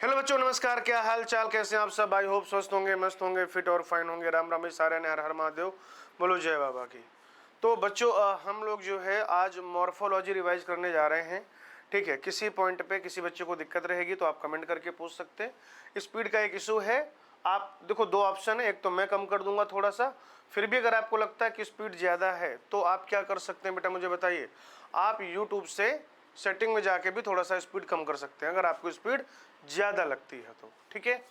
Hello बच्चों, नमस्कार। क्या हाल चाल, कैसे हैं आप सब? आई होप स्वस्थ होंगे, मस्त होंगे, फिट और फाइन होंगे। राम राम सारे ने, हर हर महादेव, बोलो जय बाबा की। तो बच्चों, हम लोग जो है आज मॉर्फोलॉजी रिवाइज करने जा रहे हैं। ठीक है, किसी पॉइंट पे किसी बच्चे को दिक्कत रहेगी तो आप कमेंट करके पूछ सकते हैं। स्पीड का एक इशू है। आप देखो, दो ऑप्शन है, एक तो मैं कम कर दूंगा थोड़ा सा, फिर भी अगर आपको लगता है कि स्पीड ज़्यादा है तो आप क्या कर सकते हैं बेटा, मुझे बताइए। आप यूट्यूब से सेटिंग में जाके भी थोड़ा सा स्पीड कम कर सकते हैं अगर आपको स्पीड ज़्यादा लगती है तो। ठीक है,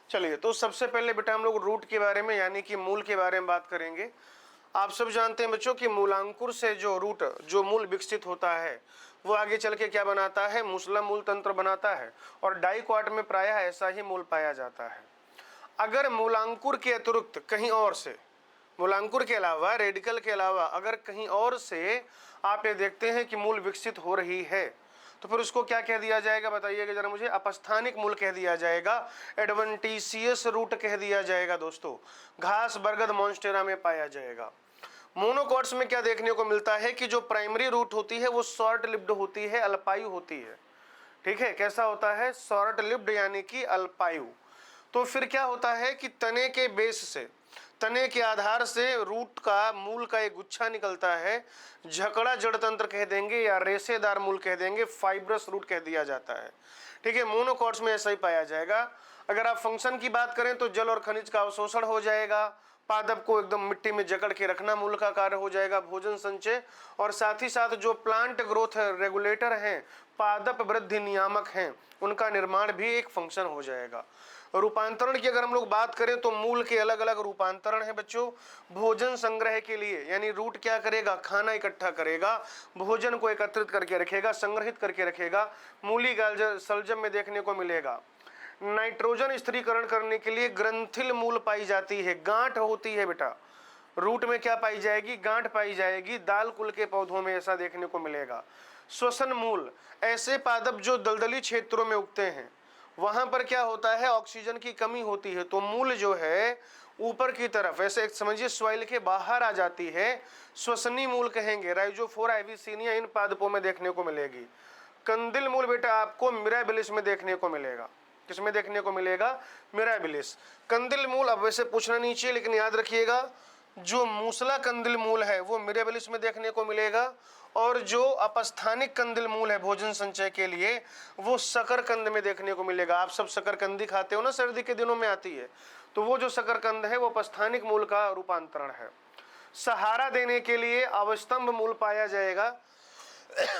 चलिए। तो सबसे पहले बेटा हम लोग रूट के बारे में यानी कि मूल के बारे में बात करेंगे। आप सब जानते हैं बच्चों कि मूलांकुर से जो रूट, जो मूल विकसित होता है, वो आगे चल के क्या बनाता है, मूसला मूल तंत्र बनाता है। और डाइक्वाट में प्रायः ऐसा ही मूल पाया जाता है। अगर मूलांकुर के अतिरिक्त कहीं और से, मूलांकुर के अलावा, रेडिकल के अलावा अगर कहीं और से आप ये देखते हैं कि मूल विकसित हो रही है तो फिर उसको क्या कह दिया जाएगा, बताइएगा जरा मुझे। अपस्थानिक मूल कह दिया जाएगा, एडवेंटिशियस रूट कह दिया जाएगा दोस्तों। घास, बरगद, मॉन्स्टेरा में पाया जाएगा। मोनोकॉट्स में क्या देखने को मिलता है कि जो प्राइमरी रूट होती है वो शॉर्ट लिव्ड होती है, अल्पायु होती है। ठीक है, कैसा होता है, शॉर्ट लिव्ड यानी कि अल्पायु। तो फिर क्या होता है कि तने के बेस से, तने के आधार से रूट का, मूल का एक गुच्छा निकलता है। झकड़ा जड़ तंत्र कह देंगे या रेशेदार मूल कह देंगे, फाइब्रस रूट कह दिया जाता है। ठीक है, मोनोकॉट्स में ऐसा ही पाया जाएगा। अगर आप फंक्शन की बात करें तो जल और खनिज का अवशोषण हो जाएगा, पादप को एकदम मिट्टी में जकड़ के रखना मूल का कार्य हो जाएगा, भोजन संचय, और साथ ही साथ जो प्लांट ग्रोथ रेगुलेटर हैं, पादप वृद्धि नियामक हैं, उनका निर्माण भी एक फंक्शन हो जाएगा। रूपांतरण की अगर हम लोग बात करें तो मूल के अलग अलग रूपांतरण है बच्चों। भोजन संग्रह के लिए यानी रूट क्या करेगा, खाना इकट्ठा करेगा, भोजन को एकत्रित करके रखेगा, संग्रहित करके रखेगा। मूली शलजम में देखने को मिलेगा। नाइट्रोजन स्थिरीकरण करने के लिए ग्रंथिल मूल पाई जाती है, गांठ होती है बेटा। रूट में क्या पाई जाएगी, गांठ पाई जाएगी। दाल कुल के पौधों में ऐसा देखने को मिलेगा। श्वसन मूल, ऐसे पादप जो दलदली क्षेत्रों में उगते हैं, वहां पर क्या होता है, ऑक्सीजन की कमी होती है, तो मूल जो है ऊपर की तरफ ऐसे समझिए सॉइल के बाहर आ जाती है। श्वसनी मूल कहेंगे, राइजोफोरा एविसिनिया इन पादपों में देखने को मिलेगी। कंदिल मूल बेटा आपको मिराबिलिस में देखने को मिलेगा। किसमें देखने को मिलेगा, मिराबिलिस। कंदिल मूल, अब वैसे पूछना नहीं चाहिए लेकिन याद रखिएगा, जो मूसला कंदिल मूल है वो मिराबिलिस में देखने को मिलेगा, और जो अपस्थानिक कंदिल मूल है भोजन संचय के लिए, वो शकरकंद में देखने को मिलेगा। आप सब शकरकंदी खाते हो ना, सर्दी के दिनों में आती है, तो वो जो शकरकंद है वो अपस्थानिक मूल का रूपांतरण है। सहारा देने के लिए अवस्तंभ मूल पाया जाएगा।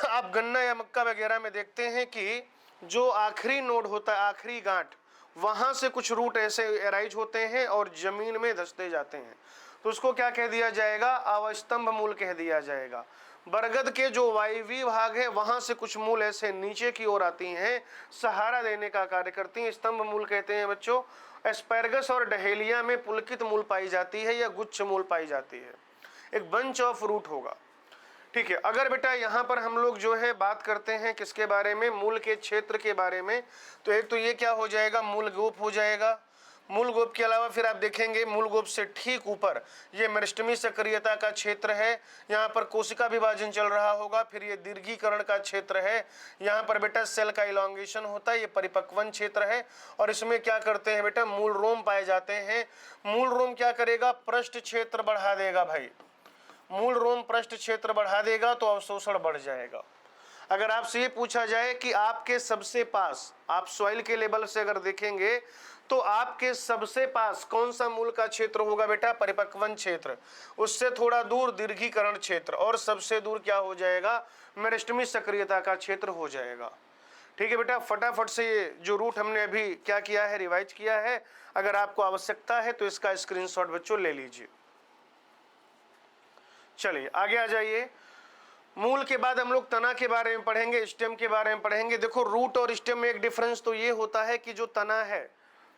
आप गन्ना या मक्का वगैरह में देखते हैं कि जो आखिरी नोड होता है, आखिरी गांठ, वहां से कुछ रूट ऐसे एराइज होते हैं और जमीन में धंसते जाते हैं, तो उसको क्या कह दिया जाएगा, अवस्तंभ मूल कह दिया जाएगा। बरगद के जो वायवीय भाग है वहां से कुछ मूल ऐसे नीचे की ओर आती हैं, सहारा देने का कार्य करती हैं, स्तंभ मूल कहते हैं बच्चों। एस्पैरगस और डहेलिया में पुलकित मूल पाई जाती है या गुच्छ मूल पाई जाती है, एक बंच ऑफ रूट होगा। ठीक है, अगर बेटा यहाँ पर हम लोग जो है बात करते हैं किसके बारे में, मूल के क्षेत्र के बारे में, तो एक तो ये क्या हो जाएगा, मूल गोप हो जाएगा। मूल गोप के अलावा फिर आप देखेंगे मूल गोप से ठीक ऊपर ये मेरिस्टेमी सक्रियता का क्षेत्र है, यहाँ पर कोशिका विभाजन चल रहा होगा। फिर ये दीर्घीकरण का क्षेत्र है, यहाँ पर बेटा सेल का इलॉन्गेशन होता है, ये परिपक्वन क्षेत्र है। और इसमें क्या करते हैं बेटा, मूल रोम पाए जाते हैं। मूल रोम क्या करेगा, पृष्ठ क्षेत्र बढ़ा देगा भाई। मूल रोम पृष्ठ क्षेत्र बढ़ा देगा तो अवशोषण बढ़ जाएगा। अगर आपसे ये पूछा जाए कि आपके सबसे पास, आप सॉइल के लेवल से अगर देखेंगे तो आपके सबसे पास कौन सा मूल का क्षेत्र होगा बेटा, परिपक्वन क्षेत्र। उससे थोड़ा दूर दीर्घीकरण क्षेत्र, और सबसे दूर क्या हो जाएगा, मेरिस्टेमी सक्रियता का क्षेत्र हो जाएगा। ठीक है बेटा, फटाफट से ये जो रूट हमने अभी क्या किया है, रिवाइज किया है। अगर आपको आवश्यकता है तो इसका स्क्रीनशॉट बच्चों ले लीजिए। चलिए आगे आ जाइए। मूल के बाद हम लोग तना के बारे में पढ़ेंगे, स्टेम के बारे में पढ़ेंगे। देखो, रूट और स्टेम में एक डिफरेंस तो ये होता है कि जो तना है,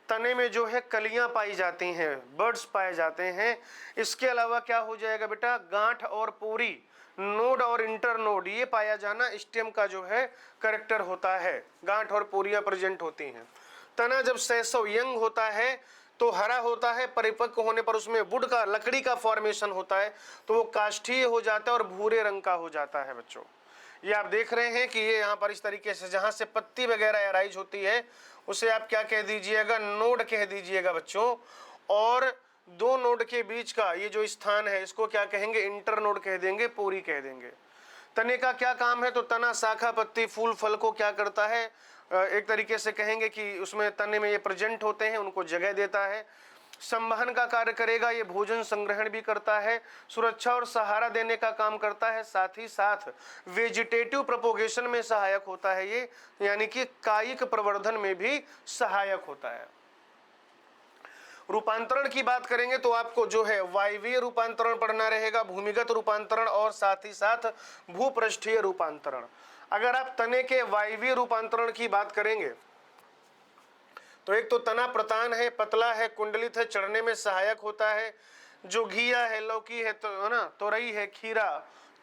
तने में जो है कलियां पाई जाती हैं, बर्ड्स पाए जाते हैं। इसके अलावा क्या हो जाएगा बेटा, गांठ और पोरी, नोड और इंटर नोड, ये पाया जाना स्टेम का जो है करेक्टर होता है। गांठ और पोरियां प्रेजेंट होती हैं। तना जब शैशव यंग होता है तो हरा होता है, परिपक्व होने पर उसमें वुड का, लकड़ी का फॉर्मेशन होता है, तो वो काष्ठीय हो जाता है और भूरे रंग का हो जाता है बच्चों। ये आप देख रहे हैं कि ये यहाँ पर इस तरीके से जहाँ से पत्ती वगैरह एराइज होती है उसे आप क्या कह दीजिएगा, नोड कह दीजिएगा बच्चों। और दो नोड के बीच का ये जो स्थान है इसको क्या कहेंगे, इंटर नोड कह देंगे, पोरी कह देंगे। तने का क्या काम है, तो तना, शाखा, पत्ती, फूल, फल को क्या करता है, एक तरीके से कहेंगे कि उसमें तने में ये प्रेजेंट होते हैं, उनको जगह देता है। संवहन का कार्य करेगा, ये भोजन संग्रहण भी करता है, सुरक्षा और सहारा देने का काम करता है, साथ ही साथ वेजिटेटिव प्रोपोगेशन में सहायक होता है ये, यानी कि कायिक प्रवर्धन में भी सहायक होता है। रूपांतरण की बात करेंगे तो आपको जो है वायवीय रूपांतरण पढ़ना रहेगा, भूमिगत रूपांतरण और साथ ही साथ भूपृष्ठीय रूपांतरण। अगर आप तने के वायवीय रूपांतरण की बात करेंगे तो एक तो तना प्रतान है, पतला है, कुंडलित है, चढ़ने में सहायक होता है। जो घिया है, लौकी है, तो है ना, तोरई है, खीरा,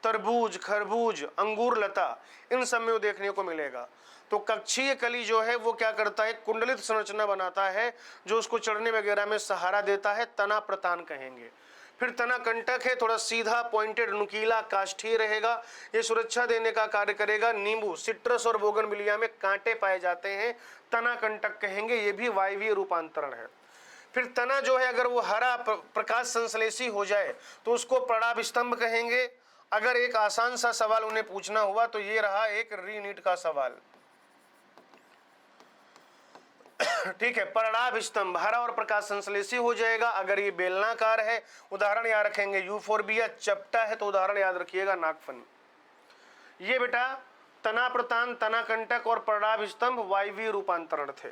तरबूज, खरबूज, अंगूर लता, इन सब में देखने को मिलेगा। तो कक्षीय कली जो है वो क्या करता है, कुंडलित संरचना बनाता है जो उसको चढ़ने वगैरह में सहारा देता है, तना प्रतान कहेंगे। फिर तना कंटक है, थोड़ा सीधा, पॉइंटेड, नुकीला, काष्ठीय रहेगा, ये सुरक्षा देने का कार्य करेगा। नींबू, सिट्रस और बोगनविलिया में कांटे पाए जाते हैं, तना कंटक कहेंगे, ये भी वायवीय रूपांतरण है। फिर तना जो है अगर वो हरा प्रकाश संश्लेषी हो जाए तो उसको प्रणाभ स्तंभ कहेंगे। अगर एक आसान सा सवाल उन्हें पूछना हुआ तो ये रहा एक रीनीट का सवाल, ठीक है, प्रणाभ स्तंभ हरा और प्रकाश संश्लेषी हो जाएगा अगर ये बेलनाकार है। उदाहरण याद रखेंगे, यूफोर्बिया, चपटा है तो उदाहरण याद रखिएगा नागफनी। ये बेटा तना प्रतान, तना कंटक और प्रणाभ स्तंभ वायवीय रूपांतरण थे।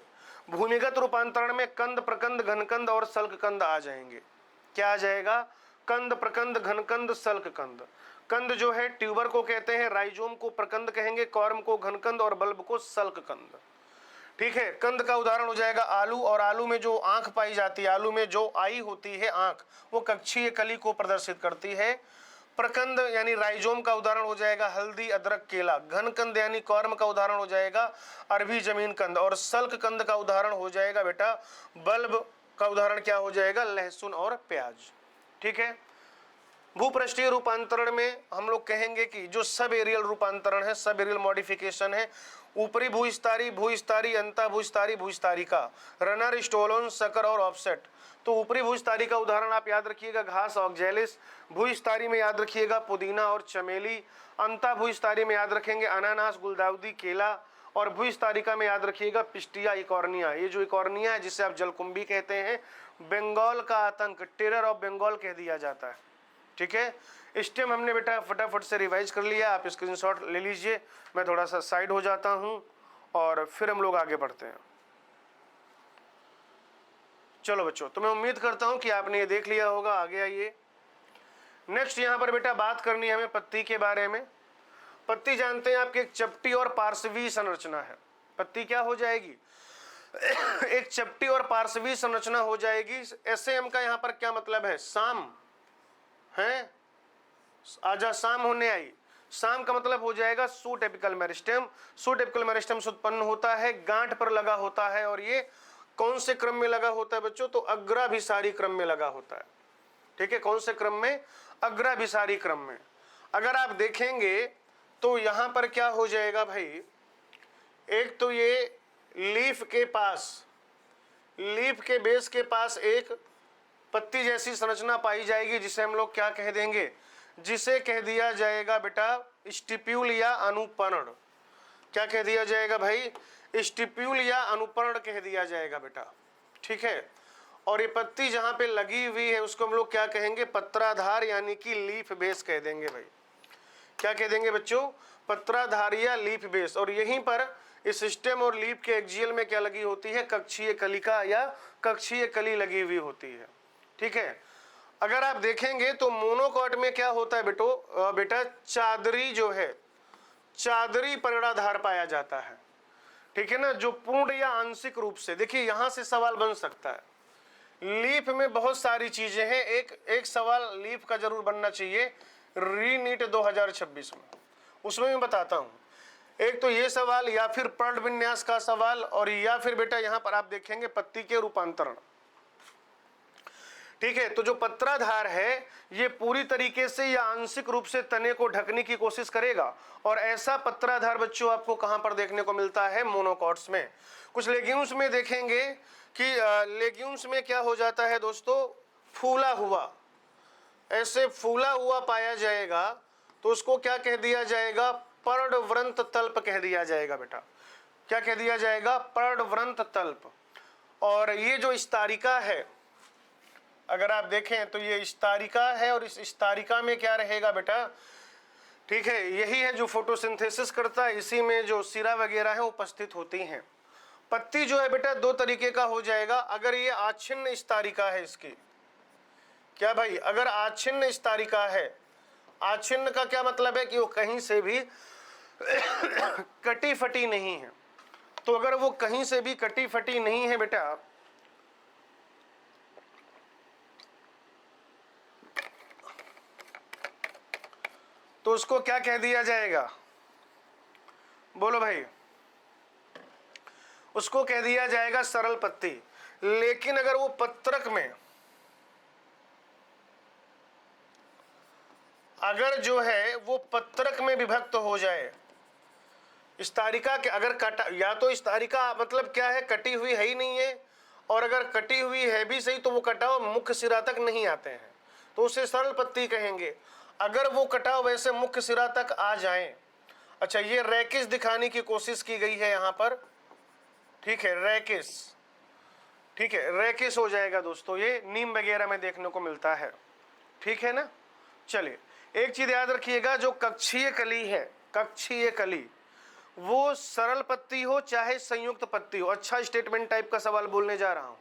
भूमिगत रूपांतरण में कंद, प्रकंद, घनकंद और सल्ककंद आ जाएंगे। क्या आ जाएगा, कंद, प्रकंद, घनकंद, सल्ककंद। कंद जो है ट्यूबर को कहते हैं, राइजोम को प्रकंद कहेंगे, कॉर्म को घनकंद और बल्ब को सल्ककंद। ठीक है, कंद का उदाहरण हो जाएगा आलू, और आलू में जो आंख पाई जाती है, आलू में जो आई होती है आंख, वो कक्षीय कली को प्रदर्शित करती है। प्रकंद यानी राइजोम का उदाहरण हो जाएगा हल्दी, अदरक, केला। घनकंद यानी कॉर्म का उदाहरण हो जाएगा अरबी जमीन कंद, और सल्क कंद का उदाहरण हो जाएगा बेटा, बल्ब का उदाहरण क्या हो जाएगा, लहसुन और प्याज। ठीक है, भूपृष्ठीय रूपांतरण में हम लोग कहेंगे कि जो सब एरियल रूपांतरण है, सब एरियल मॉडिफिकेशन है, ऊपरी भूस्तारी, भूस्तारी, अंता भूस्तारी, भूस्तारिका, रनर, स्टोलोन, सकर और ऑफसेट। तो ऊपरी भूस्तारी का उदाहरण आप याद रखिएगा घास, ऑक्जेलिस। भूस्तारी में याद रखिएगा पुदीना और चमेली। अंता भूस्तारी में याद रखेंगे अनानास, गुलदाउदी, केला। और भूस्तारिका में याद रखिएगा पिस्टिया, इकॉर्निया। ये जो इकॉर्निया है जिसे आप जलकुंभी कहते हैं, बंगाल का आतंक, टेरर ऑफ बंगाल कह दिया जाता है। ठीक है, स्टेम हमने बेटा फटाफट से रिवाइज कर लिया, आप स्क्रीनशॉट ले लीजिए। मैं थोड़ा सा साइड हो जाता हूं और फिर हम लोग आगे बढ़ते हैं। चलो बच्चों, तो मैं उम्मीद करता हूं कि आपने ये देख लिया होगा। आगे आइए, नेक्स्ट यहां पर बेटा बात करनी है हमें पत्ती के बारे में। पत्ती जानते हैं आपकी एक चपटी और पार्श्वी संरचना है। पत्ती क्या हो जाएगी, एक चपटी और पार्श्वी संरचना हो जाएगी। एसएम का यहाँ पर क्या मतलब है, शाम है, आजा शाम होने आई। शाम का मतलब हो जाएगा suit apical meristem. Suit apical meristem से उत्पन्न होता है, गांठ पर लगा होता है, और ये कौन से क्रम में लगा होता है बच्चों, तो अग्राभिसारी क्रम में लगा होता है। ठीक है, कौन से क्रम में, अग्राभिसारी क्रम में। अगर आप देखेंगे तो यहां पर क्या हो जाएगा भाई, एक तो ये लीफ के पास, लीफ के बेस के पास एक पत्ती जैसी संरचना पाई जाएगी जिसे हम लोग क्या कह देंगे, जिसे कह दिया जाएगा बेटा स्टिप्यूल या अनुपर्ण। क्या कह दिया जाएगा भाई, स्टिप्यूल या अनुपर्ण कह दिया जाएगा बेटा। ठीक है, और ये पत्ती जहां पे लगी हुई है उसको हम लोग क्या कहेंगे, पत्राधार यानी कि लीफ बेस कह देंगे भाई। क्या कह देंगे बच्चों, पत्राधार या लीफ बेस। और यहीं पर इस स्टेम और लीफ के एक्सियल में क्या लगी होती है, कक्षीय कलिका या कक्षीय कली लगी हुई होती है। ठीक है, अगर आप देखेंगे तो मोनोकॉट में क्या होता है बेटा चादरी जो है, चादरी परिणाधार पाया जाता है। ठीक है ना, जो पूर्ण या आंशिक रूप से, देखिए यहां से सवाल बन सकता है। लीफ में बहुत सारी चीजें हैं, एक सवाल लीफ का जरूर बनना चाहिए रीनीट 2026 में, उसमें मैं बताता हूं। एक तो ये सवाल, या फिर पर्ण विन्यास का सवाल, और या फिर बेटा यहां पर आप देखेंगे पत्ती के रूपांतरण। ठीक है। तो जो पत्राधार है ये पूरी तरीके से या आंशिक रूप से तने को ढकने की कोशिश करेगा, और ऐसा पत्राधार बच्चों आपको कहां पर देखने को मिलता है? मोनोकॉट्स में। कुछ लेग्यूम्स में देखेंगे कि लेग्यूम्स में क्या हो जाता है दोस्तों, फूला हुआ, ऐसे फूला हुआ पाया जाएगा तो उसको क्या कह दिया जाएगा? पर्णवृंत तल्प कह दिया जाएगा बेटा। क्या कह दिया जाएगा? पर्णवृंत तल्प। और ये जो स्तरिका है, अगर आप देखें तो ये स्तरिका है, और इस स्तरिका में क्या रहेगा बेटा? ठीक है, यही है जो फोटोसिंथेसिस करता है, इसी में जो सिरा वगैरह है उपस्थित होती हैं। पत्ती जो है बेटा दो तरीके का हो जाएगा। अगर ये आच्छिन्न स्तरिका है इसकी, क्या भाई? अगर आच्छिन्न स्तरिका है, आच्छिन्न का क्या मतलब है कि वो कहीं से भी कटी फटी नहीं है। तो अगर वो कहीं से भी कटी फटी नहीं है बेटा, तो उसको क्या कह दिया जाएगा? बोलो भाई। उसको कह दिया जाएगा सरल पत्ती। लेकिन अगर वो पत्रक में, अगर जो है वो पत्रक में विभक्त हो जाए, स्तरिका के अगर कटा, या तो स्तरिका मतलब क्या है? कटी हुई है ही नहीं है, और अगर कटी हुई है भी सही तो वो कटाव मुख्य सिरा तक नहीं आते हैं, तो उसे सरल पत्ती कहेंगे। अगर वो कटाव वैसे मुख्य सिरा तक आ जाए, अच्छा ये रैकिस दिखाने की कोशिश की गई है यहां पर, ठीक है, रैकिस, ठीक है, रैकिस हो जाएगा दोस्तों, ये नीम वगैरह में देखने को मिलता है, ठीक है ना। चलिए एक चीज याद रखिएगा, जो कक्षीय कली है, कक्षीय कली, वो सरल पत्ती हो चाहे संयुक्त पत्ती हो, अच्छा स्टेटमेंट टाइप का सवाल बोलने जा रहा हूं,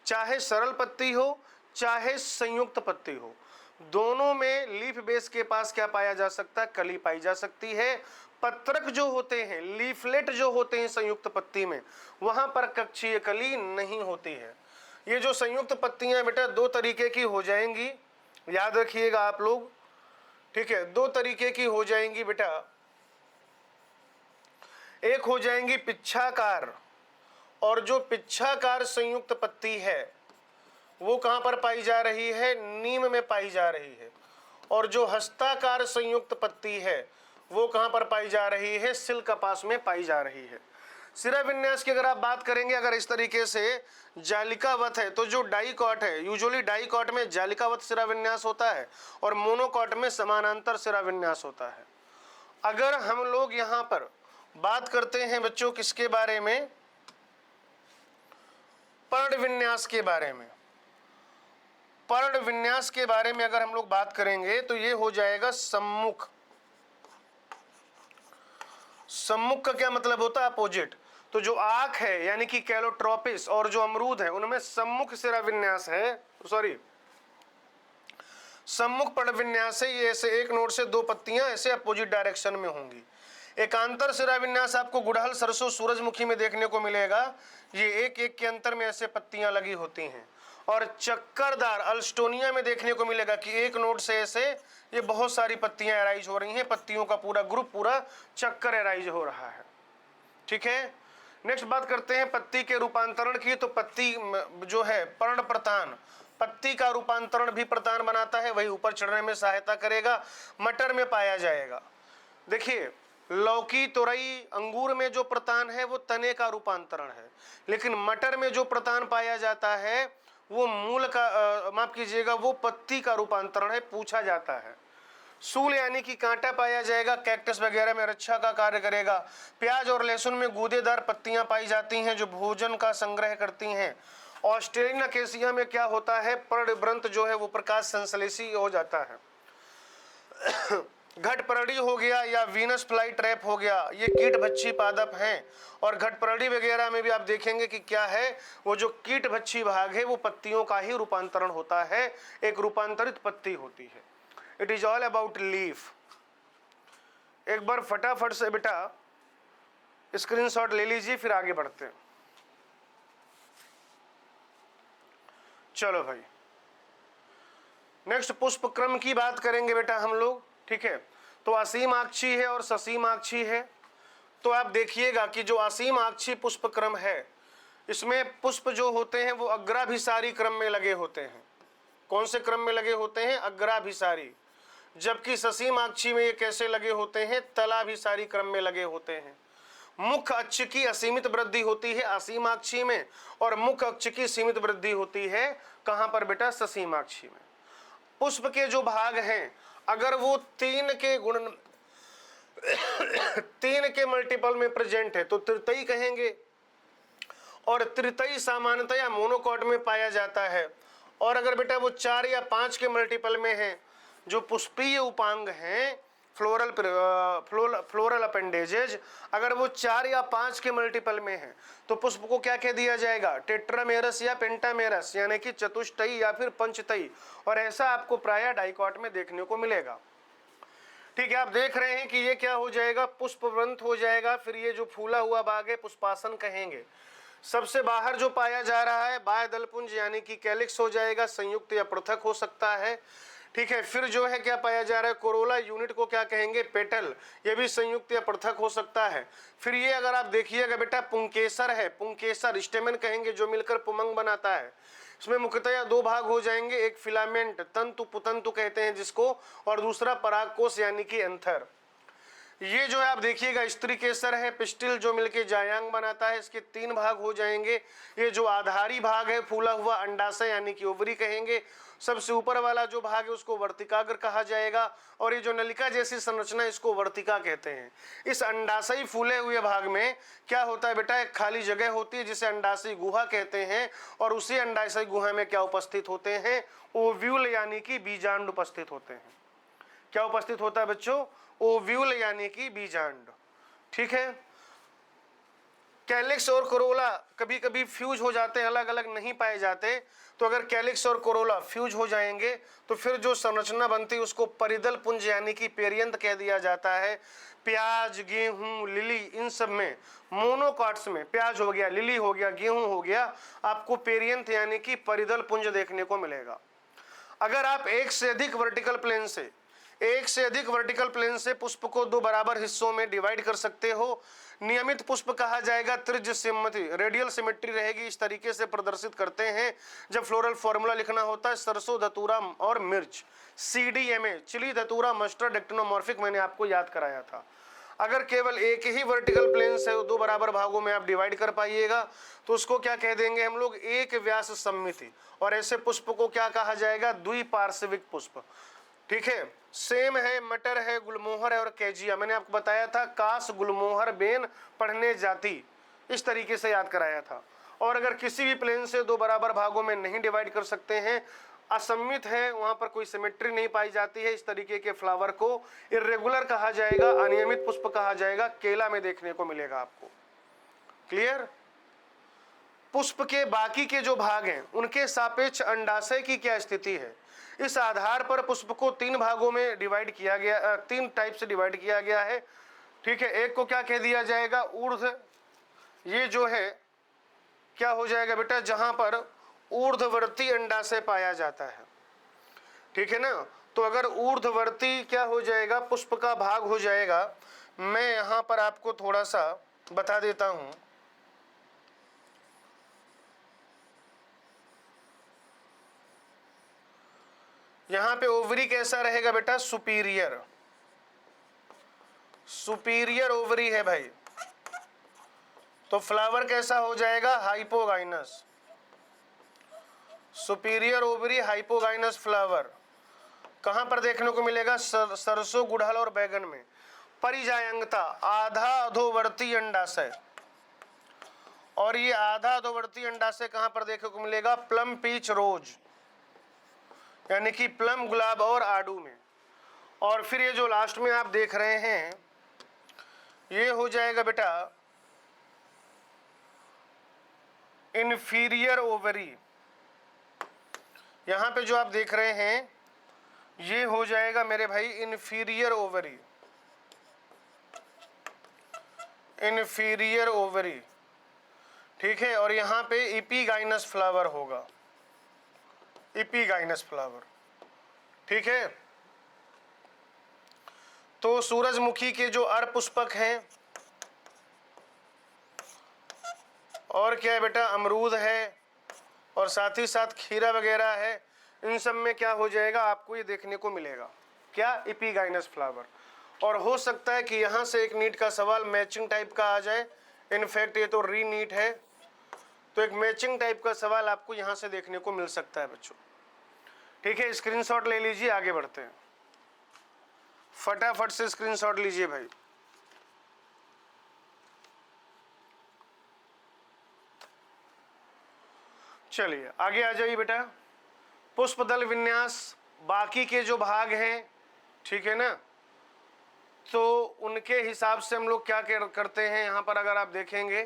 चाहे सरल पत्ती हो चाहे संयुक्त पत्ती हो, दोनों में लीफ बेस के पास क्या पाया जा सकता है? कली पाई जा सकती है। पत्रक जो होते हैं, लीफलेट जो होते हैं संयुक्त पत्ती में, वहां पर कक्षीय कली नहीं होती है। ये जो संयुक्त पत्तियां बेटा दो तरीके की हो जाएंगी, याद रखिएगा आप लोग, ठीक है, दो तरीके की हो जाएंगी बेटा। एक हो जाएंगी पिच्छाकार, और जो पिच्छाकार संयुक्त पत्ती है वो कहां पर पाई जा रही है? नीम में पाई जा रही है। और जो हस्ताकार संयुक्त पत्ती है वो कहां पर पाई जा रही है? सिल कपास में पाई जा रही है। सिरा विन्यास की अगर आप बात करेंगे, अगर इस तरीके से जालिकावत है, तो जो डाइकॉट है, यूजुअली डाइकॉट में जालिकावत सिरा विन्यास होता है और मोनोकॉट में समानांतर सिरा विन्यास होता है। अगर हम लोग यहां पर बात करते हैं बच्चों किसके बारे में? पर्ण विन्यास के बारे में। पर्ण विन्यास के बारे में अगर हम लोग बात करेंगे तो ये हो जाएगा सम्मुख। सम्मुख का क्या मतलब होता है? अपोजिट। तो जो आंख है यानी कि कैलोट्रोपिस और जो अमरूद है उनमें सम्मुख सिरा विन्यास है, सॉरी सम्मुख पर्ण विन्यास है। ये ऐसे एक नोड से दो पत्तियां ऐसे अपोजिट डायरेक्शन में होंगी। एकांतर सिरा विन्यास आपको गुड़हल, सरसों, सूरजमुखी में देखने को मिलेगा। ये एक एक के अंतर में ऐसे पत्तियां लगी होती हैं। और चक्करदार अल्स्टोनिया में देखने को मिलेगा कि एक नोड से ऐसे ये बहुत सारी पत्तियां एराइज हो रही हैं, पत्तियों का पूरा ग्रुप, पूरा चक्कर एराइज हो रहा है, ठीक है। नेक्स्ट बात करते हैं पत्ती के रूपांतरण की। तो पत्ती जो है पर्ण प्रतान, पत्ती का रूपांतरण भी प्रतान बनाता है, वही ऊपर चढ़ने में सहायता करेगा। मटर में पाया जाएगा। देखिए लौकी, तोरई, अंगूर में जो प्रतान है वो तने का रूपांतरण है, लेकिन मटर में जो प्रतान पाया जाता है वो मूल का, माफ कीजिएगा, वो पत्ती का रूपांतरण है, पूछा जाता है। सूल यानी कि कांटा पाया जाएगा, कैक्टस वगैरह में रक्षा का कार्य करेगा। प्याज और लहसुन में गूदेदार पत्तियां पाई जाती हैं जो भोजन का संग्रह करती हैं। ऑस्ट्रेलियन अकेसिया में क्या होता है? पर्णवृंत जो है वो प्रकाश संश्लेषी हो जाता है। घटपरड़ी हो गया या वीनस फ्लाई ट्रैप हो गया, ये कीट भक्षी पादप हैं। और घटपरड़ी वगैरह में भी आप देखेंगे कि क्या है, वो जो कीट भक्षी भाग है वो पत्तियों का ही रूपांतरण होता है, एक रूपांतरित पत्ती होती है। It is all about leaf. एक बार फटाफट से बेटा स्क्रीनशॉट ले लीजिए, फिर आगे बढ़ते हैं। चलो भाई नेक्स्ट पुष्प क्रम की बात करेंगे बेटा हम लोग, ठीक है। तो असीम आक्षी है और ससीम आक्षी है। तो आप देखिएगा कि जो असीम आक्षी पुष्प क्रम है इसमें पुष्प जो होते हैं वो अग्राभिसारी क्रम में लगे होते हैं, कौन से क्रम में लगे होते हैं? अग्राभिसारी। जबकि ससीमाक्षी में ये कैसे लगे होते हैं? तलाभिसारी क्रम में लगे होते हैं। मुख्य अक्ष की असीमित वृद्धि होती है असीमाक्षी में, और मुख्य अक्ष की सीमित वृद्धि होती है कहां पर बेटा? ससीमाक्षी में। पुष्प के जो भाग हैं, अगर वो 3 के मल्टीपल में प्रेजेंट है तो तृतीय कहेंगे, और तृतीय सामान्यतया मोनोकॉट में पाया जाता है। और अगर बेटा वो 4 या 5 के मल्टीपल में है, जो पुष्पीय उपांग हैं, फ्लोरल अपेंडेजेज, अगर वो 4 या 5 के मल्टीपल में है तो पुष्प को क्या कह दिया जाएगा? टेट्रामेरस या पेंटामेरस, यानी कि चतुष्टयी या फिर पंचतयी। और ऐसा आपको प्रायः डाइकॉट में देखने को मिलेगा। ठीक है, आप देख रहे हैं कि ये क्या हो जाएगा? पुष्पवंत हो जाएगा। फिर ये जो फूला हुआ भाग है पुष्पासन कहेंगे। सबसे बाहर जो पाया जा रहा है बाह्यदलपुंज यानी कि कैलिक्स हो जाएगा, संयुक्त या पृथक हो सकता है। ठीक है, फिर जो है क्या पाया जा रहा है? कोरोला यूनिट को क्या कहेंगे? पेटल, ये भी संयुक्त या पृथक हो सकता है। फिर ये अगर आप देखिएगा बेटा पुंकेसर है, पुंकेसर स्टेमन कहेंगे जो मिलकर पुमंग बनाता है। इसमें मुख्यतः 2 भाग हो जाएंगे, एक फिलामेंट तंतु पुतंतु कहते हैं जिसको, और दूसरा परागकोश यानी कि एंथर। ये जो है आप देखिएगा स्त्री केसर है, पिस्टिल जो मिलके जायांग बनाता है, इसके 3 भाग हो जाएंगे। ये जो आधारी भाग है फूला हुआ अंडाशय यानी कि ओवरी कहेंगे। सबसे ऊपर वाला जो भाग है उसको वर्तिकाग्र कहा जाएगा, और ये जो नलिका जैसी संरचना इसको वर्तिका कहते हैं। इस अंडाशयी फूले हुए भाग में क्या होता है बेटा? एक खाली जगह होती है जिसे अंडाशयी गुहा कहते हैं, और उसी अंडाशयी गुहा में क्या उपस्थित होते हैं? ओव्यूल यानी कि बीजांड उपस्थित होते हैं। क्या उपस्थित होता है बच्चों? ओव्यूल यानी कि बीजांड। ठीक है, कैलिक्स और कोरोला कभी कभी फ्यूज हो जाते हैं, अलग अलग नहीं पाए जाते। तो अगर कैलिक्स और कोरोला फ्यूज हो जाएंगे तो फिर जो संरचना बनती है उसको परिदल पुंज यानी कि पेरियंत कह दिया जाता है। प्याज, गेहूं, लिली, इन सब में मोनोकॉट्स में प्याज हो गया, लिली हो गया, गेहूं हो गया, आपको पेरियंत यानी कि परिदल पुंज देखने को मिलेगा। अगर आप एक से अधिक वर्टिकल प्लेन से पुष्प को 2 बराबर हिस्सों में डिवाइड कर सकते हो। नियमित पुष्प कहा जाएगा, त्रिज्य सिमति, रेडियल सिमेट्री रहेगी, इस तरीके से प्रदर्शित करते हैं। जब फ्लोरल फॉर्मूला लिखना होता है सरसों, धतूरा और मिर्च, CDMA, चिली, धतूरा, मस्टर्ड, एक्टिनोमॉर्फिक, मैंने आपको याद कराया था। अगर केवल एक ही वर्टिकल प्लेन से 2 बराबर भागों में आप डिवाइड कर पाइएगा तो उसको क्या कह देंगे हम लोग? एक व्यास सममिति। और ऐसे पुष्प को क्या कहा जाएगा? द्विपार्श्विक पुष्प। ठीक है, सेम है, मटर है, गुलमोहर है और कैजिया। मैंने आपको बताया था कास, गुलमोहर, बेन, पढ़ने जाति, इस तरीके से याद कराया था। और अगर किसी भी प्लेन से 2 बराबर भागों में नहीं डिवाइड कर सकते हैं, असममित है, वहां पर कोई सिमेट्री नहीं पाई जाती है, इस तरीके के फ्लावर को इर्रेगुलर कहा जाएगा, अनियमित पुष्प कहा जाएगा। केला में देखने को मिलेगा आपको। क्लियर? पुष्प के बाकी के जो भाग हैं उनके सापेक्ष अंडाशय की क्या स्थिति है? इस आधार पर पुष्प को 3 भागों में डिवाइड किया गया, 3 टाइप से डिवाइड किया गया है। ठीक है, एक को क्या कह दिया जाएगा? ऊर्ध्व। ये जो है क्या हो जाएगा बेटा? जहां पर ऊर्ध्ववर्ती अंडाशय पाया जाता है। ठीक है ना, तो अगर ऊर्ध्ववर्ती क्या हो जाएगा? पुष्प का भाग हो जाएगा। मैं यहां पर आपको थोड़ा सा बता देता हूं। यहां पे ओवरी कैसा रहेगा बेटा? सुपीरियर, सुपीरियर ओवरी है भाई। तो फ्लावर कैसा हो जाएगा? Hypogynous. Superior ovary, hypogynous flower कहां पर देखने को मिलेगा? सरसों, गुड़हल और बैगन में। परिजायंगता, आधा अधोवर्ती अंडाशय, और ये आधा अधोवर्ती अंडाशय कहां पर देखने को मिलेगा? प्लम, पीच, रोज यानी कि प्लम, गुलाब और आड़ू में। और फिर ये जो लास्ट में आप देख रहे हैं ये हो जाएगा बेटा इंफीरियर ओवरी। यहां पे जो आप देख रहे हैं ये हो जाएगा मेरे भाई इंफीरियर ओवरी, इंफीरियर ओवरी। ठीक है, और यहां पे इपीगाइनस फ्लावर होगा, इपीगाइनस फ्लावर। ठीक है, तो सूरजमुखी के जो अरपुष्पक हैं, और क्या है बेटा? अमरूद है, और साथ ही साथ खीरा वगैरह है। इन सब में क्या हो जाएगा, आपको ये देखने को मिलेगा, क्या, एपिगाइनस फ्लावर। और हो सकता है कि यहाँ से एक नीट का सवाल मैचिंग टाइप का आ जाए, इनफैक्ट ये तो री नीट है, तो एक मैचिंग टाइप का सवाल आपको यहाँ से देखने को मिल सकता है बच्चों। ठीक है, स्क्रीनशॉट ले लीजिए, आगे बढ़ते हैं, फटाफट से स्क्रीनशॉट लीजिए भाई। चलिए आगे आ जाइए बेटा। पुष्पदल विन्यास, बाकी के जो भाग हैं, ठीक है ना, तो उनके हिसाब से हम लोग क्या करते हैं यहाँ पर, अगर आप देखेंगे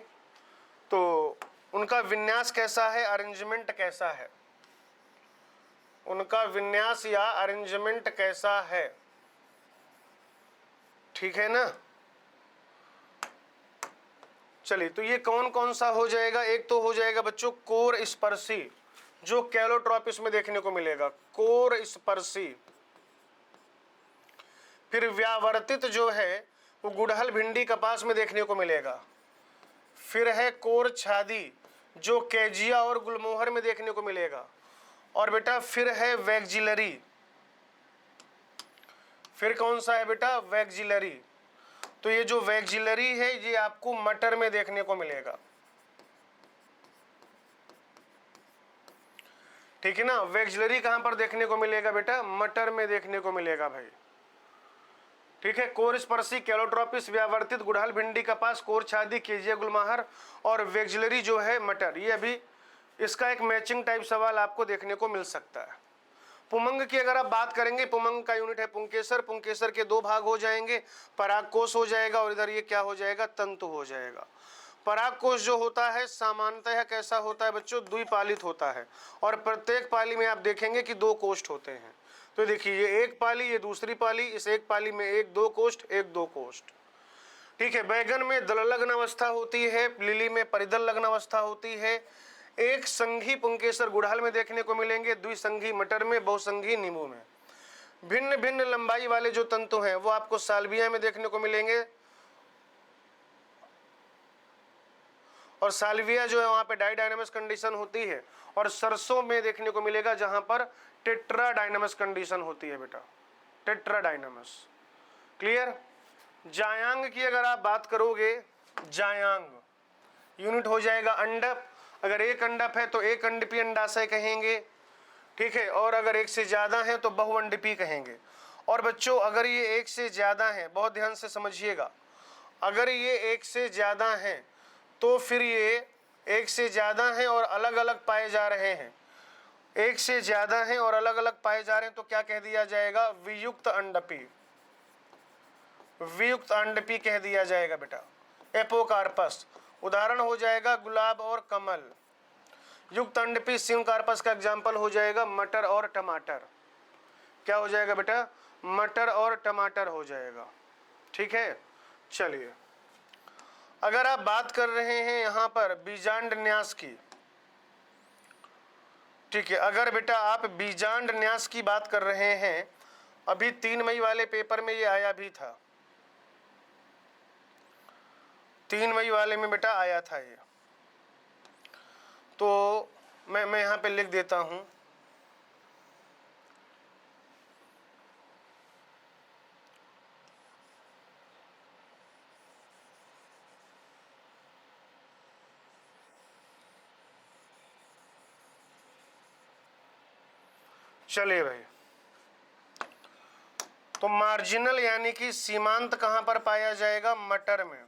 तो उनका विन्यास कैसा है, अरेंजमेंट कैसा है, उनका विन्यास या अरेंजमेंट कैसा है, ठीक है ना। चलिए, तो ये कौन कौन सा हो जाएगा, एक तो हो जाएगा बच्चों कोर स्पर्शी, जो कैलोट्रोपिस में देखने को मिलेगा, कोर स्पर्शी। फिर व्यावर्तित जो है वो गुड़हल भिंडी कपास में देखने को मिलेगा। फिर है कोर छादी, जो कैजिया और गुलमोहर में देखने को मिलेगा। और बेटा फिर है वैक्जिलरी। फिर कौन सा है बेटा, वैक्जिलरी। तो ये जो वैक्जिलरी है ये आपको मटर में देखने को मिलेगा, ठीक है ना। वैक्जिलरी कहां पर देखने को मिलेगा बेटा, मटर में देखने को मिलेगा भाई, ठीक है। कोर स्पर्शी, कैलोट्रोपिस, व्यावर्तित, गुड़हल भिंडी कपास, कोर छादी, केजिया गुलमोहर और वैक्जिलरी जो है मटर। ये अभी इसका एक मैचिंग टाइप सवाल आपको देखने को मिल सकता है। पुमंग की अगर आप बात करेंगे, पुमंग का यूनिट है पुंकेसर। पुंकेसर के दो भाग हो जाएंगे, परागकोश हो जाएगा और इधर ये क्या हो जाएगा, तंतु हो जाएगा। परागकोश जो होता है सामान्यतः कैसा होता है बच्चों, द्विपालित होता है, और प्रत्येक पाली में आप देखेंगे कि दो कोष्ठ होते हैं। तो देखिए ये एक पाली, ये दूसरी पाली, इस एक पाली में एक दो कोष्ठ, एक दो कोष्ठ, ठीक है। बैगन में दल लग्न अवस्था होती है, लिली में परिदल लग्न अवस्था होती है। एक संघी पुंकेसर गुड़हल में देखने को मिलेंगे, द्विसंघी मटर में, बहुसंघी नींबू में। भिन्न भिन्न लंबाई वाले जो तंतु हैं वो आपको साल्विया में देखने को मिलेंगे, और साल्विया जो है वहां पे डाइडायनामस कंडीशन होती है, और सरसों में देखने को मिलेगा जहां पर टेट्राडायनामस कंडीशन होती है बेटा, टेट्राडायनामस। क्लियर। जायांग की अगर आप बात करोगे, जायांग यूनिट हो जाएगा अंडप। अगर एक अंडप है तो एक अंडपी अंडाशय कहेंगे, ठीक है। और अगर एक से ज्यादा है तो बहुअंडपी कहेंगे। और बच्चों अगर ये एक से ज्यादा है, बहुत ध्यान से समझिएगा, अगर ये एक से ज्यादा है तो फिर ये एक से ज्यादा है और अलग अलग पाए जा रहे हैं, एक से ज्यादा है और अलग अलग पाए जा रहे हैं, तो क्या कह दिया जाएगा, वियुक्त अंडपी, वियुक्त अंडपी कह दिया जाएगा बेटा। एपोकार्पस उदाहरण हो जाएगा गुलाब और कमल। युक्त अंडपी सिंकार्पस का एग्जाम्पल हो जाएगा मटर और टमाटर। क्या हो जाएगा बेटा, मटर और टमाटर हो जाएगा, ठीक है। चलिए अगर आप बात कर रहे हैं यहाँ पर बीजांड न्यास की, ठीक है, अगर बेटा आप बीजांड न्यास की बात कर रहे हैं, अभी 3 मई वाले पेपर में ये आया भी था, 3 मई वाले में बेटा आया था ये, तो मैं यहाँ पे लिख देता हूँ। चलिए भाई, तो मार्जिनल यानी कि सीमांत कहां पर पाया जाएगा, मटर में।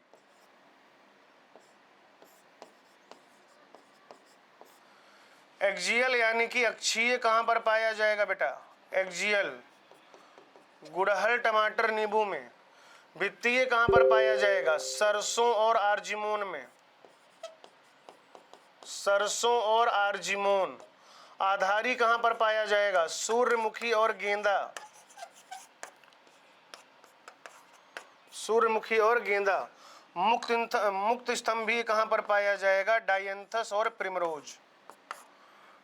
एक्जियल यानी कि अक्षीय कहां पर पाया जाएगा बेटा, एक्जियल गुड़हल टमाटर नींबू में। भित्तीय कहां पर पाया जाएगा, सरसों और आर्जिमोन में, सरसों और आर्जिमोन। आधारी कहां पर पाया जाएगा, सूर्यमुखी और गेंदा, सूर्यमुखी और गेंदा। मुक्त स्तंभी कहां पर पाया जाएगा, डायंथस और प्रिमरोज,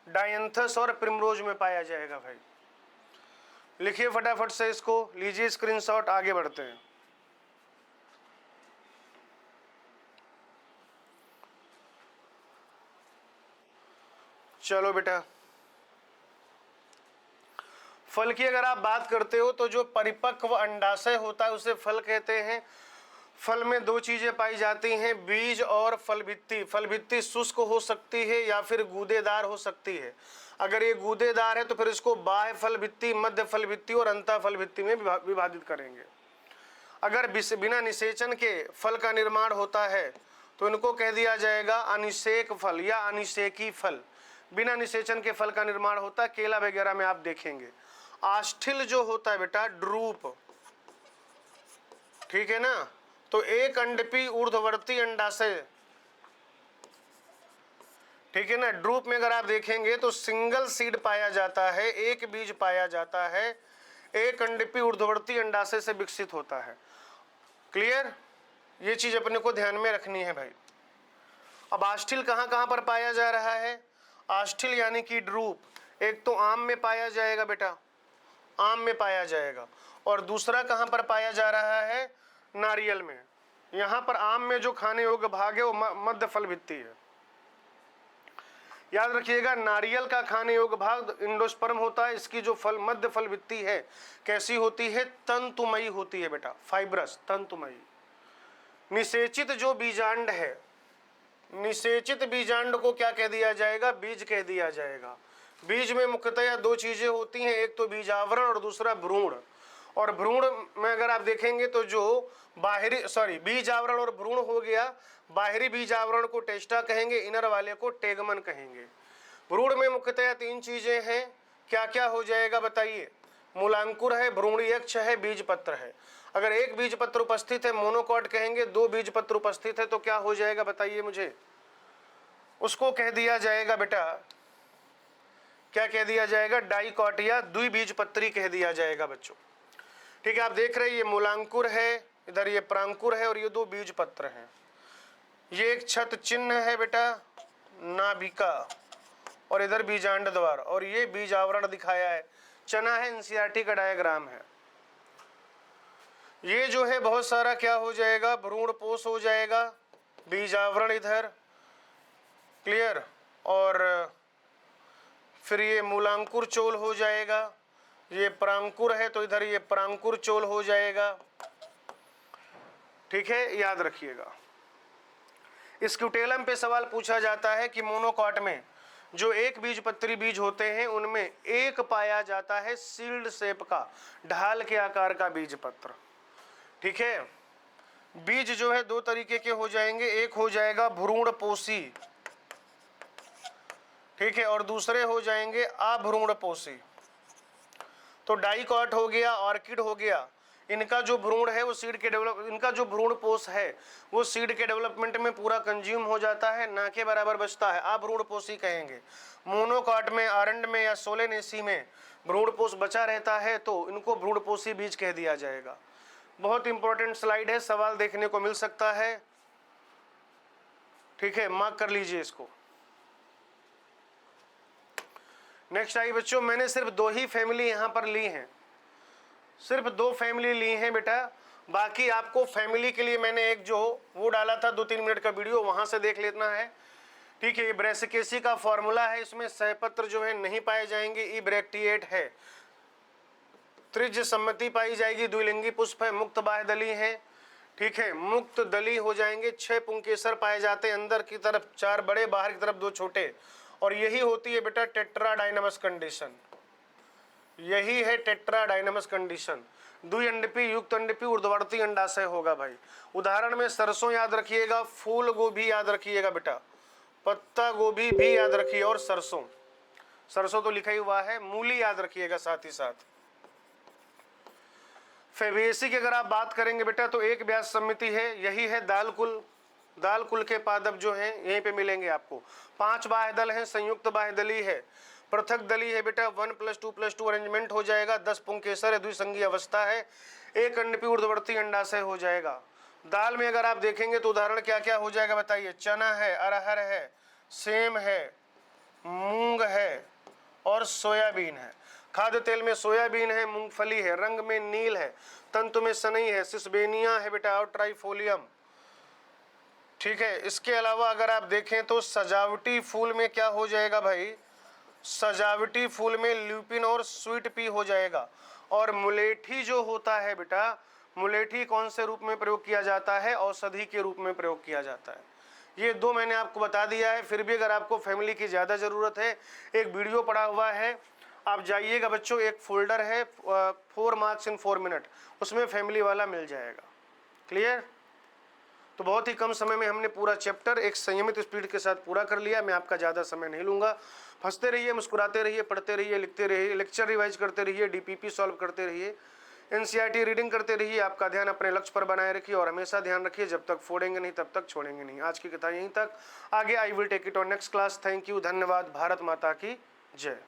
डायंथस और प्रिमरोज में पाया जाएगा भाई। लिखिए फटाफट से इसको, लीजिए स्क्रीनशॉट, आगे बढ़ते हैं। चलो बेटा फल की अगर आप बात करते हो तो जो परिपक्व अंडाशय होता है उसे फल कहते हैं। फल में दो चीजें पाई जाती हैं, बीज और फल भित्ति। फल भित्ति शुष्क हो सकती है या फिर गूदेदार हो सकती है। अगर ये गूदेदार है तो फिर इसको बाह्य फल भित्ति, मध्य फल भित्ति और अंतः फल भित्ति में विभाजित करेंगे। अगर बिना निषेचन के फल का निर्माण होता है तो इनको कह दिया जाएगा अनिषेक फल या अनिषेकी फल। बिना निषेचन के फल का निर्माण होता है, केला वगैरह में आप देखेंगे। आष्ठिल जो होता है बेटा, ड्रूप, ठीक है ना, तो एक अंडपी ऊर्ध्ववर्ती अंडाशय, ठीक है ना। ड्रूप में अगर आप देखेंगे तो सिंगल सीड पाया जाता है, एक बीज पाया जाता है, एक अंडपी ऊर्ध्ववर्ती अंडाशय से विकसित होता है। क्लियर, ये चीज अपने को ध्यान में रखनी है भाई। अब आष्ठिल कहाँ कहाँ पर पाया जा रहा है? आष्ठिल यानी कि ड्रूप, एक तो आम में पाया जाएगा बेटा, आम में पाया जाएगा, और दूसरा कहाँ पर पाया जा रहा है? नारियल में। यहाँ पर आम में जो खाने योग्य भाग है वो मध्य फल भित्ति है। याद रखिएगा, नारियल का खाने योग्य भाग इंडोस्पर्म होता है। इसकी जो फल मध्य फल भित्ति है कैसी होती है? तंतुमयी होती है बेटा, फाइब्रस, तंतुमयी। निषेचित जो बीजांड है, निषेचित बीजांड को क्या कह दिया जाएगा? बीज कह दिया जाएगा। बीज में मुख्यतः दो चीजें होती हैं, एक तो बीजावरण और दूसरा भ्रूण। और भ्रूण में अगर आप देखेंगे तो जो बाहरी बीज आवरण और भ्रूण हो गया, बाहरी बीज आवरण को टेस्टा कहेंगे, इनर वाले को टेगमन कहेंगे। भ्रूण में मुख्यतः तीन चीजें हैं, क्या क्या हो जाएगा बताइए? मूलांकुर है, भ्रूणयक्ष है, बीज पत्र है। अगर एक बीज पत्र उपस्थित है मोनोकॉट कहेंगे, दो बीज पत्र उपस्थित है तो क्या हो जाएगा बताइए मुझे? उसको कह दिया जाएगा बेटा, क्या कह दिया जाएगा? डाइकॉट या द्विबीजपत्री कह दिया जाएगा बच्चों। ठीक है, आप देख रहे हैं ये मूलांकुर है, इधर ये प्रांकुर है और ये दो बीज पत्र हैं। ये एक छत चिन्ह है बेटा, नाभिका, और इधर बीजांड द्वार, और ये बीज आवरण दिखाया है, चना है, एनसीईआरटी का डायग्राम है। ये जो है बहुत सारा क्या हो जाएगा? भ्रूण पोष हो जाएगा, बीज आवरण इधर, क्लियर, और फिर ये मूलांकुर चोल हो जाएगा। ये प्रांकुर है तो इधर ये प्रांकुर चोल हो जाएगा। ठीक है, याद रखिएगा। स्क्यूटेलम पे सवाल पूछा जाता है कि मोनोकॉट में जो एक बीजपत्री बीज होते हैं उनमें एक पाया जाता है सील्ड शेप का, ढाल के आकार का बीज पत्र। ठीक है, बीज जो है दो तरीके के हो जाएंगे, एक हो जाएगा भ्रूणपोषी, ठीक है, और दूसरे हो जाएंगे अभ्रूणपोषी। तो डाइकॉट हो गया, ऑर्किड हो गया, इनका जो भ्रूण है वो सीड के इनका जो भ्रूण पोष है वो सीड के डेवलपमेंट में पूरा कंज्यूम हो जाता है, ना के बराबर बचता है, अभ्रूणपोषी कहेंगे। मोनोकॉट में, आरंड में या सोलेनेसी में भ्रूणपोष बचा रहता है तो इनको भ्रूणपोषी बीज कह दिया जाएगा। बहुत इंपॉर्टेंट स्लाइड है, सवाल देखने को मिल सकता है। ठीक है, मार्क कर लीजिए इसको। नेक्स्ट आई बच्चों, मैंने सिर्फ दो ही फैमिली यहाँ पर ली हैं, सिर्फ दो फैमिली ली हैं बेटा। बाकी आपको फैमिली के लिए मैंने एक जो वो डाला था 2-3 मिनट का वीडियो, वहां से देख लेना है। ठीक है, ये ब्रेसिकेसी का फॉर्मूला है, इसमें सहपत्र जो है नहीं पाए जाएंगे, ई ब्रैक्टिएट है, त्रिज्य सम्मति पाई जाएगी, द्विलिंगी पुष्प है, मुक्त बाह्यदली है। ठीक है, मुक्त दली हो जाएंगे, 6 पुंकेसर पाए जाते हैं, अंदर की तरफ 4 बड़े, बाहर की तरफ 2 छोटे, और यही होती है बेटा टेट्राडाइनमस कंडीशन। यही है टेट्राडाइनमस कंडीशन। द्विअंडपी, युक्त अंडपी, ऊर्ध्ववर्ती अंडाशय होगा भाई। उदाहरण में सरसों याद रखिएगा, फूल गोभी याद रखिएगा बेटा, पत्ता गोभी भी याद रखिए, और सरसों, सरसों तो लिखा ही हुआ है, मूली याद रखिएगा साथ ही साथ। फेबिएसी की अगर आप बात करेंगे बेटा तो एक ब्याज समिति है, यही है दाल कुल। दाल कुल के पादप जो हैं यहीं पे मिलेंगे आपको। 5 बाह्यदल हैं, संयुक्त बाह्यदली है, पृथक दली है बेटा, 1+2+2 अरेंजमेंट हो जाएगा, 10 पुंकेसर है, द्विसंगी अवस्था है, एक अंडपी ऊर्ध्ववर्ती अंडाशय हो जाएगा। दाल में अगर आप देखेंगे तो उदाहरण क्या क्या हो जाएगा बताइए? चना है, अरहर है, सेम है, मूंग है और सोयाबीन है। खाद्य तेल में सोयाबीन है, मूंगफली है, रंग में नील है, तंतु में सनई है, सिसबेनिया है बेटा, और ट्राइफोलियम। ठीक है, इसके अलावा अगर आप देखें तो सजावटी फूल में क्या हो जाएगा भाई? सजावटी फूल में ल्यूपिन और स्वीट पी हो जाएगा। और मुलेठी जो होता है बेटा, मुलेठी कौन से रूप में प्रयोग किया जाता है? औषधि के रूप में प्रयोग किया जाता है। ये दो मैंने आपको बता दिया है। फिर भी अगर आपको फैमिली की ज़्यादा ज़रूरत है, एक वीडियो पड़ा हुआ है, आप जाइएगा बच्चों, एक फोल्डर है 4 मार्क्स इन 4 मिनट, उसमें फैमिली वाला मिल जाएगा। क्लियर? तो बहुत ही कम समय में हमने पूरा चैप्टर एक संयमित स्पीड के साथ पूरा कर लिया। मैं आपका ज़्यादा समय नहीं लूँगा। हंसते रहिए, मुस्कुराते रहिए, पढ़ते रहिए, लिखते रहिए, लेक्चर रिवाइज करते रहिए, डीपीपी सॉल्व करते रहिए, एनसीईआरटी रीडिंग करते रहिए। आपका ध्यान अपने लक्ष्य पर बनाए रखिए और हमेशा ध्यान रखिए, जब तक फोड़ेंगे नहीं तब तक छोड़ेंगे नहीं। आज की कथा यहीं तक, आगे I will take it on next class. Thank you, धन्यवाद। भारत माता की जय।